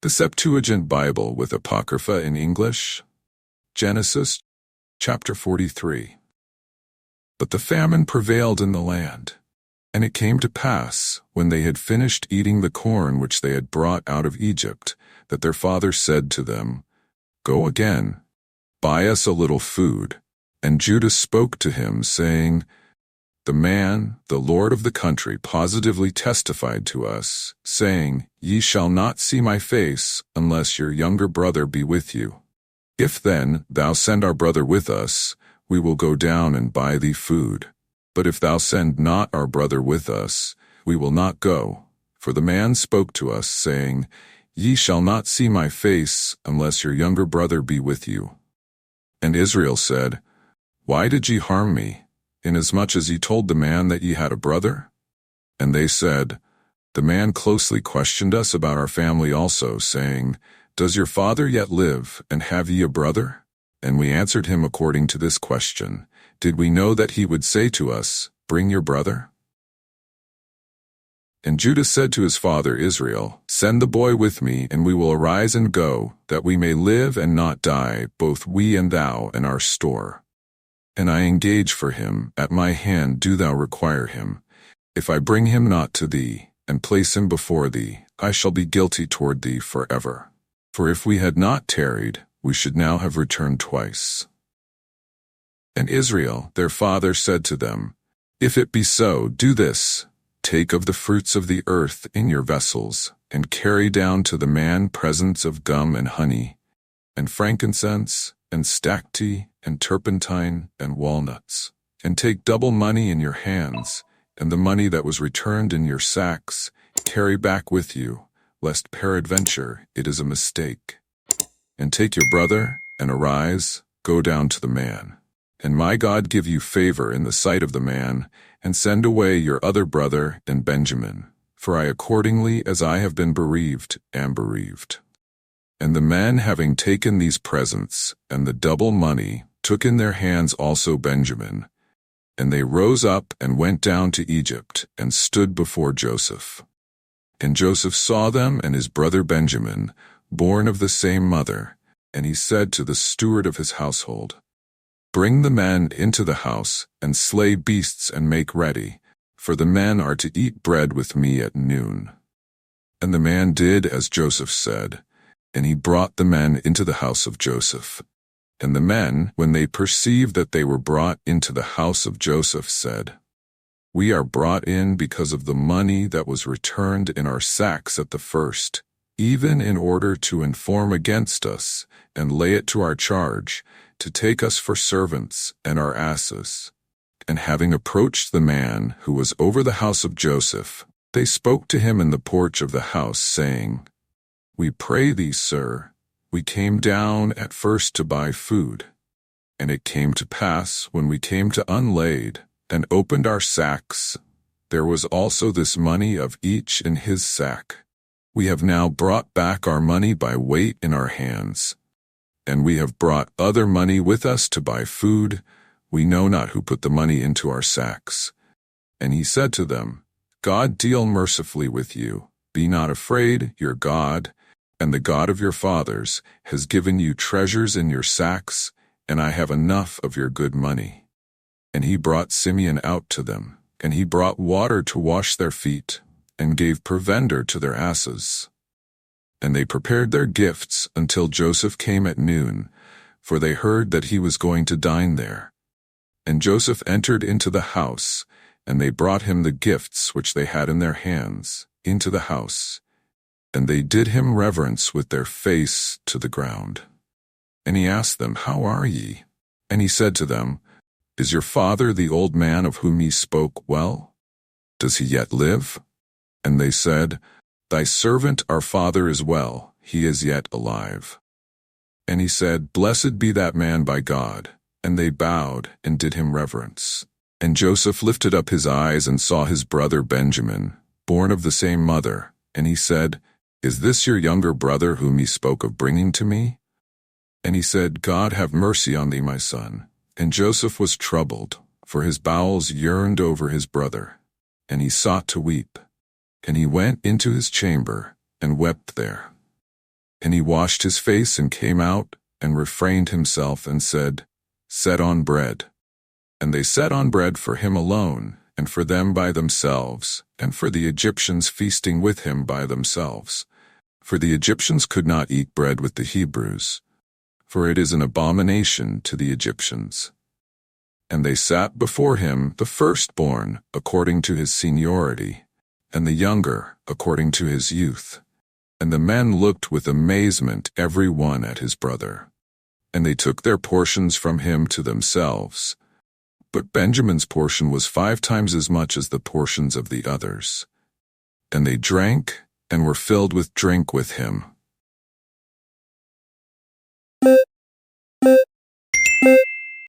The Septuagint Bible with Apocrypha in English. Genesis, chapter 43. But the famine prevailed in the land. And it came to pass, when they had finished eating the corn which they had brought out of Egypt, that their father said to them, Go again, buy us a little food. And Judah spoke to him, saying, The man, the lord of the country, positively testified to us, saying, Ye shall not see my face, unless your younger brother be with you. If then thou send our brother with us, we will go down and buy thee food. But if thou send not our brother with us, we will not go. For the man spoke to us, saying, Ye shall not see my face, unless your younger brother be with you. And Israel said, Why did ye harm me, inasmuch as ye told the man that ye had a brother? And they said, The man closely questioned us about our family also, saying, Does your father yet live, and have ye a brother? And we answered him according to this question. Did we know that he would say to us, Bring your brother? And Judah said to his father Israel, Send the boy with me, and we will arise and go, that we may live and not die, both we and thou and our store. And I engage for him, at my hand do thou require him. If I bring him not to thee, and place him before thee, I shall be guilty toward thee forever. For if we had not tarried, we should now have returned twice. And Israel, their father, said to them, If it be so, do this. Take of the fruits of the earth in your vessels, and carry down to the man presents of gum and honey, and frankincense, and stacte, and turpentine, and walnuts. And take double money in your hands, and the money that was returned in your sacks, carry back with you, lest peradventure it is a mistake. And take your brother, and arise, go down to the man. And my God give you favor in the sight of the man, and send away your other brother and Benjamin. For I accordingly as I have been bereaved, am bereaved. And the men having taken these presents, and the double money, took in their hands also Benjamin. And they rose up and went down to Egypt, and stood before Joseph. And Joseph saw them and his brother Benjamin, born of the same mother, and he said to the steward of his household, Bring the men into the house, and slay beasts and make ready, for the men are to eat bread with me at noon. And the man did as Joseph said, and he brought the men into the house of Joseph. And the men, when they perceived that they were brought into the house of Joseph, said, We are brought in because of the money that was returned in our sacks at the first, even in order to inform against us, and lay it to our charge, to take us for servants and our asses. And having approached the man who was over the house of Joseph, they spoke to him in the porch of the house, saying, We pray thee, sir, we came down at first to buy food. And it came to pass, when we came to unlade, and opened our sacks, there was also this money of each in his sack. We have now brought back our money by weight in our hands. And we have brought other money with us to buy food. We know not who put the money into our sacks. And he said to them, God deal mercifully with you. Be not afraid, your God, and the God of your fathers, has given you treasures in your sacks, and I have enough of your good money. And he brought Simeon out to them, and he brought water to wash their feet, and gave provender to their asses. And they prepared their gifts until Joseph came at noon, for they heard that he was going to dine there. And Joseph entered into the house, and they brought him the gifts which they had in their hands, into the house. And they did him reverence with their face to the ground. And he asked them, How are ye? And he said to them, Is your father the old man of whom ye spoke well? Does he yet live? And they said, Thy servant our father is well, he is yet alive. And he said, Blessed be that man by God. And they bowed and did him reverence. And Joseph lifted up his eyes and saw his brother Benjamin, born of the same mother. And he said, Is this your younger brother whom ye spoke of bringing to me? And he said, God have mercy on thee, my son. And Joseph was troubled, for his bowels yearned over his brother. And he sought to weep. And he went into his chamber, and wept there. And he washed his face and came out, and refrained himself, and said, Set on bread. And they set on bread for him alone, and for them by themselves, and for the Egyptians feasting with him by themselves. For the Egyptians could not eat bread with the Hebrews, for it is an abomination to the Egyptians. And they sat before him the firstborn according to his seniority, and the younger according to his youth. And the men looked with amazement every one at his brother. And they took their portions from him to themselves. But Benjamin's portion was 5 times as much as the portions of the others. And they drank, and were filled with drink with him.